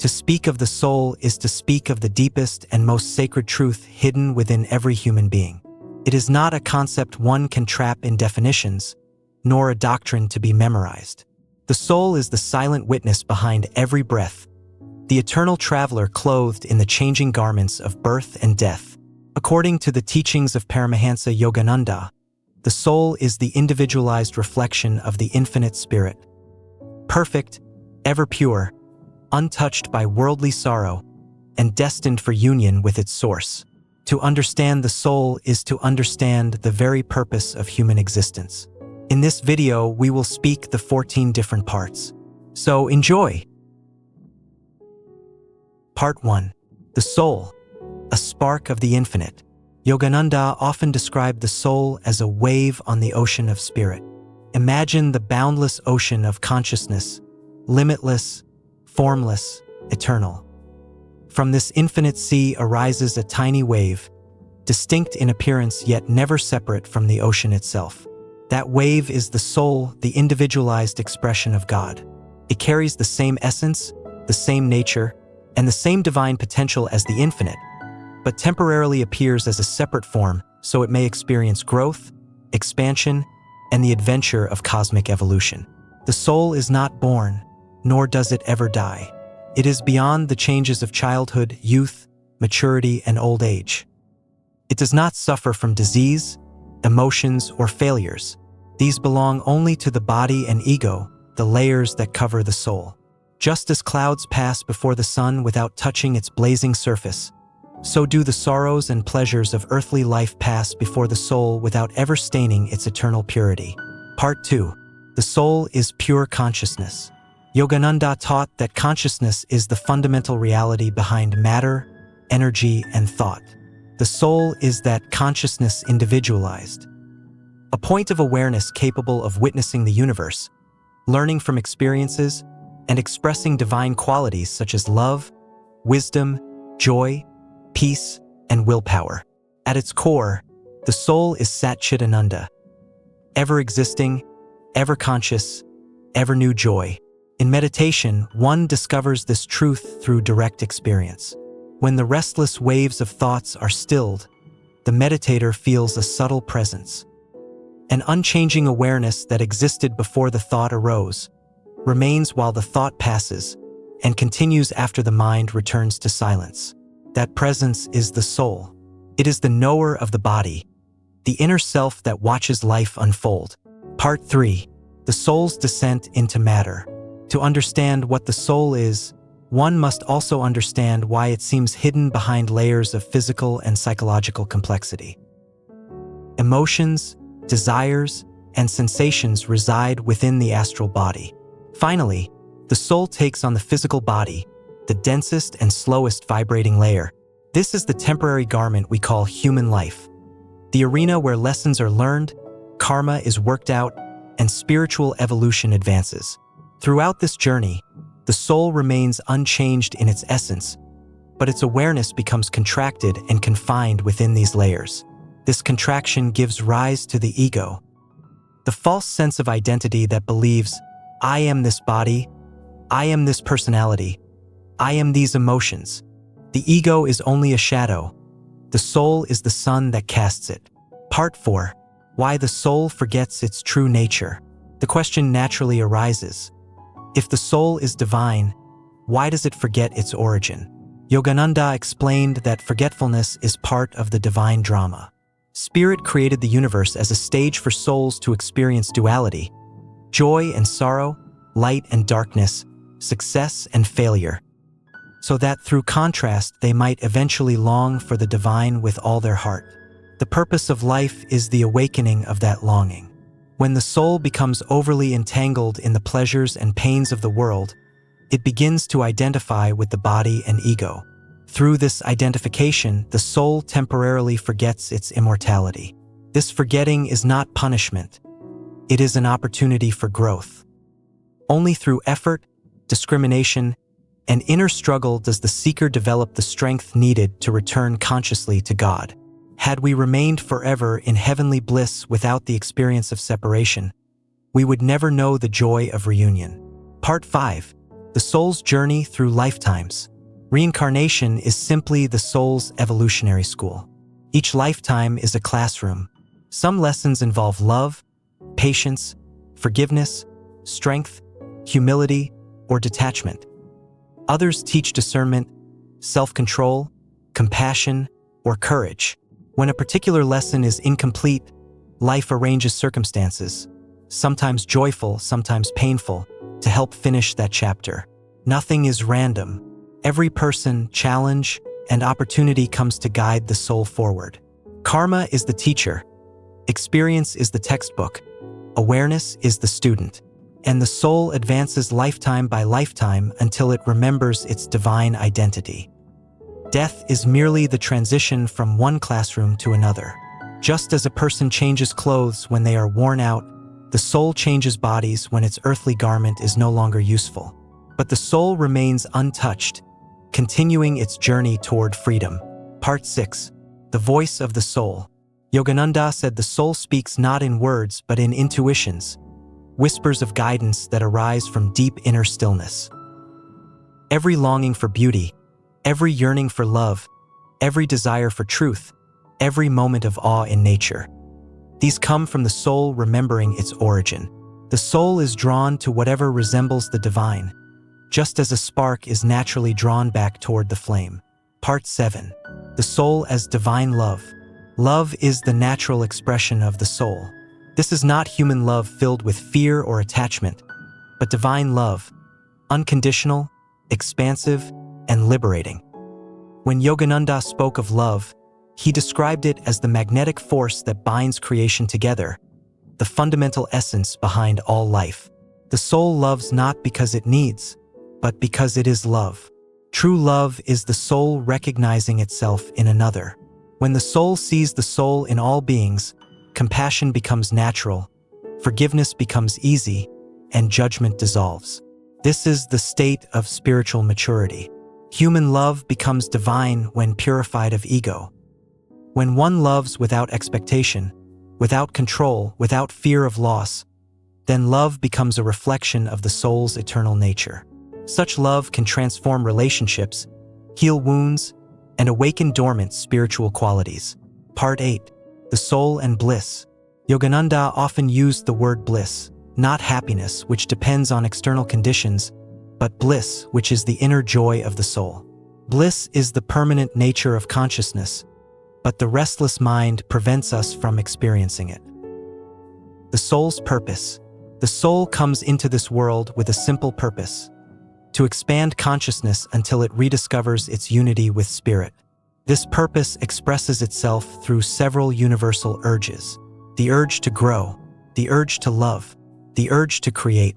To speak of the soul is to speak of the deepest and most sacred truth hidden within every human being. It is not a concept one can trap in definitions, nor a doctrine to be memorized. The soul is the silent witness behind every breath, the eternal traveler clothed in the changing garments of birth and death. According to the teachings of Paramahansa Yogananda, the soul is the individualized reflection of the infinite spirit. Perfect, ever pure, untouched by worldly sorrow, and destined for union with its source. To understand the soul is to understand the very purpose of human existence. In this video, we will speak the 14 different parts. So enjoy! Part 1. The soul, a spark of the infinite. Yogananda often described the soul as a wave on the ocean of spirit. Imagine the boundless ocean of consciousness, limitless, formless, eternal. From this infinite sea arises a tiny wave, distinct in appearance yet never separate from the ocean itself. That wave is the soul, the individualized expression of God. It carries the same essence, the same nature, and the same divine potential as the infinite, but temporarily appears as a separate form so it may experience growth, expansion, and the adventure of cosmic evolution. The soul is not born, nor does it ever die. It is beyond the changes of childhood, youth, maturity, and old age. It does not suffer from disease, emotions, or failures. These belong only to the body and ego, the layers that cover the soul. Just as clouds pass before the sun without touching its blazing surface, so do the sorrows and pleasures of earthly life pass before the soul without ever staining its eternal purity. Part 2. The soul is pure consciousness. Yogananda taught that consciousness is the fundamental reality behind matter, energy, and thought. The soul is that consciousness individualized, a point of awareness capable of witnessing the universe, learning from experiences, and expressing divine qualities such as love, wisdom, joy, peace, and willpower. At its core, the soul is Satchitananda, ever existing, ever conscious, ever new joy. In meditation, one discovers this truth through direct experience. When the restless waves of thoughts are stilled, the meditator feels a subtle presence. An unchanging awareness that existed before the thought arose, remains while the thought passes, and continues after the mind returns to silence. That presence is the soul. It is the knower of the body, the inner self that watches life unfold. Part 3. The soul's descent into matter. To understand what the soul is, one must also understand why it seems hidden behind layers of physical and psychological complexity. Emotions, desires, and sensations reside within the astral body. Finally, the soul takes on the physical body, the densest and slowest vibrating layer. This is the temporary garment we call human life, the arena where lessons are learned, karma is worked out, and spiritual evolution advances. Throughout this journey, the soul remains unchanged in its essence, but its awareness becomes contracted and confined within these layers. This contraction gives rise to the ego, the false sense of identity that believes, I am this body, I am this personality, I am these emotions. The ego is only a shadow. The soul is the sun that casts it. Part 4. Why the soul forgets its true nature. The question naturally arises. If the soul is divine, why does it forget its origin? Yogananda explained that forgetfulness is part of the divine drama. Spirit created the universe as a stage for souls to experience duality, joy and sorrow, light and darkness, success and failure, so that through contrast they might eventually long for the divine with all their heart. The purpose of life is the awakening of that longing. When the soul becomes overly entangled in the pleasures and pains of the world, it begins to identify with the body and ego. Through this identification, the soul temporarily forgets its immortality. This forgetting is not punishment. It is an opportunity for growth. Only through effort, discrimination, and inner struggle does the seeker develop the strength needed to return consciously to God. Had we remained forever in heavenly bliss without the experience of separation, we would never know the joy of reunion. Part 5. The soul's journey through lifetimes. Reincarnation is simply the soul's evolutionary school. Each lifetime is a classroom. Some lessons involve love, patience, forgiveness, strength, humility, or detachment. Others teach discernment, self-control, compassion, or courage. When a particular lesson is incomplete, life arranges circumstances, sometimes joyful, sometimes painful, to help finish that chapter. Nothing is random. Every person, challenge, and opportunity comes to guide the soul forward. Karma is the teacher. Experience is the textbook. Awareness is the student. And the soul advances lifetime by lifetime until it remembers its divine identity. Death is merely the transition from one classroom to another. Just as a person changes clothes when they are worn out, the soul changes bodies when its earthly garment is no longer useful. But the soul remains untouched, continuing its journey toward freedom. Part 6. The Voice of the Soul. Yogananda said the soul speaks not in words but in intuitions, whispers of guidance that arise from deep inner stillness. Every longing for beauty, every yearning for love, every desire for truth, every moment of awe in nature. These come from the soul remembering its origin. The soul is drawn to whatever resembles the divine, just as a spark is naturally drawn back toward the flame. Part 7. The Soul as Divine Love. Love is the natural expression of the soul. This is not human love filled with fear or attachment, but divine love, unconditional, expansive, and liberating. When Yogananda spoke of love, he described it as the magnetic force that binds creation together, the fundamental essence behind all life. The soul loves not because it needs, but because it is love. True love is the soul recognizing itself in another. When the soul sees the soul in all beings, compassion becomes natural, forgiveness becomes easy, and judgment dissolves. This is the state of spiritual maturity. Human love becomes divine when purified of ego. When one loves without expectation, without control, without fear of loss, then love becomes a reflection of the soul's eternal nature. Such love can transform relationships, heal wounds, and awaken dormant spiritual qualities. Part 8. The Soul and Bliss. Yogananda often used the word bliss, not happiness, which depends on external conditions, but bliss, which is the inner joy of the soul. Bliss is the permanent nature of consciousness, but the restless mind prevents us from experiencing it. The soul's purpose. The soul comes into this world with a simple purpose: to expand consciousness until it rediscovers its unity with spirit. This purpose expresses itself through several universal urges: the urge to grow, the urge to love, the urge to create,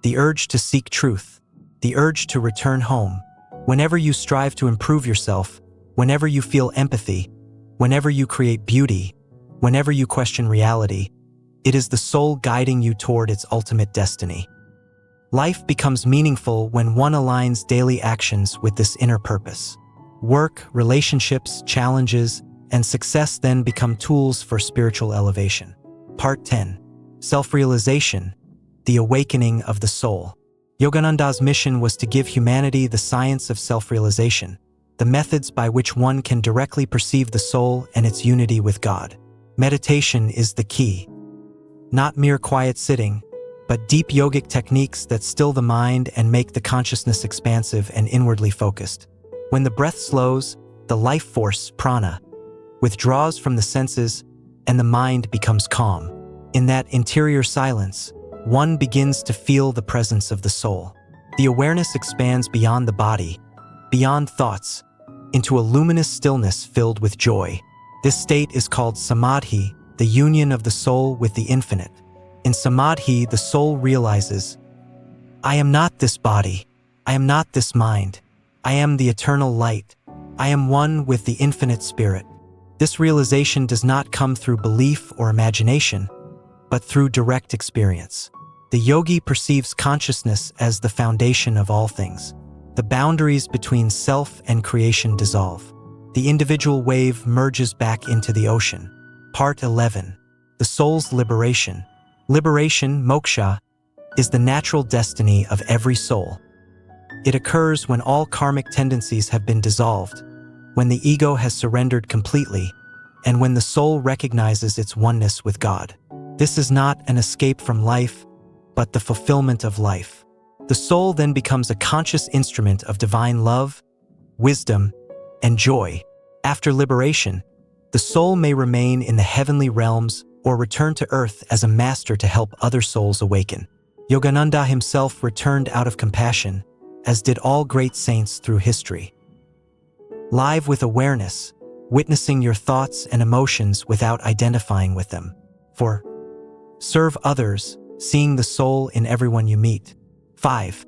the urge to seek truth, the urge to return home. Whenever you strive to improve yourself, whenever you feel empathy, whenever you create beauty, whenever you question reality, it is the soul guiding you toward its ultimate destiny. Life becomes meaningful when one aligns daily actions with this inner purpose. Work, relationships, challenges, and success then become tools for spiritual elevation. Part 10. Self-realization, the awakening of the soul. Yogananda's mission was to give humanity the science of self-realization, the methods by which one can directly perceive the soul and its unity with God. Meditation is the key. Not mere quiet sitting, but deep yogic techniques that still the mind and make the consciousness expansive and inwardly focused. When the breath slows, the life force, prana, withdraws from the senses and the mind becomes calm. In that interior silence, one begins to feel the presence of the soul. The awareness expands beyond the body, beyond thoughts, into a luminous stillness filled with joy. This state is called samadhi, the union of the soul with the infinite. In samadhi, the soul realizes, I am not this body, I am not this mind, I am the eternal light, I am one with the infinite spirit. This realization does not come through belief or imagination, but through direct experience. The yogi perceives consciousness as the foundation of all things. The boundaries between self and creation dissolve. The individual wave merges back into the ocean. Part 11. The soul's liberation. Liberation, moksha, is the natural destiny of every soul. It occurs when all karmic tendencies have been dissolved, when the ego has surrendered completely, and when the soul recognizes its oneness with God. This is not an escape from life, but the fulfillment of life. The soul then becomes a conscious instrument of divine love, wisdom, and joy. After liberation, the soul may remain in the heavenly realms or return to earth as a master to help other souls awaken. Yogananda himself returned out of compassion, as did all great saints through history. Live with awareness, witnessing your thoughts and emotions without identifying with them. 4. Serve others, seeing the soul in everyone you meet. 5.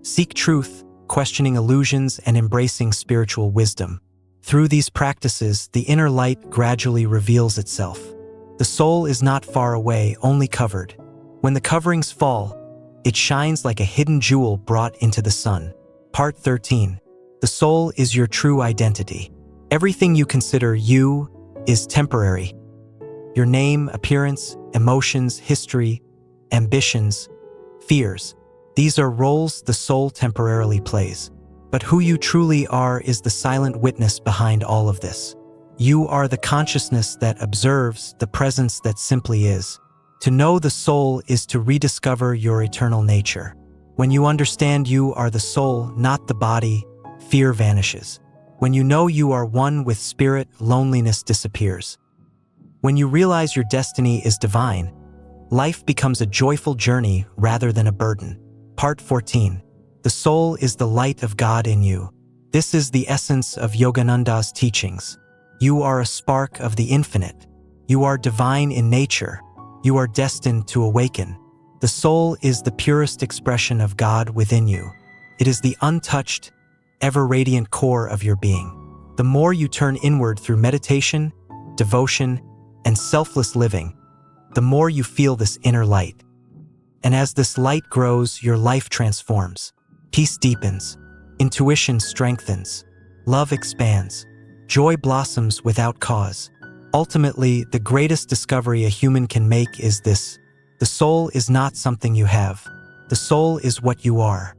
Seek truth, questioning illusions and embracing spiritual wisdom. Through these practices, the inner light gradually reveals itself. The soul is not far away, only covered. When the coverings fall, it shines like a hidden jewel brought into the sun. Part 13. The soul is your true identity. Everything you consider you is temporary. Your name, appearance, emotions, history, ambitions, fears. These are roles the soul temporarily plays. But who you truly are is the silent witness behind all of this. You are the consciousness that observes, the presence that simply is. To know the soul is to rediscover your eternal nature. When you understand you are the soul, not the body, fear vanishes. When you know you are one with spirit, loneliness disappears. When you realize your destiny is divine, life becomes a joyful journey rather than a burden. Part 14. The soul is the light of God in you. This is the essence of Yogananda's teachings. You are a spark of the infinite. You are divine in nature. You are destined to awaken. The soul is the purest expression of God within you. It is the untouched, ever-radiant core of your being. The more you turn inward through meditation, devotion, and selfless living, the more you feel this inner light. And as this light grows, your life transforms. Peace deepens, intuition strengthens, love expands, joy blossoms without cause. Ultimately, the greatest discovery a human can make is this: the soul is not something you have. The soul is what you are.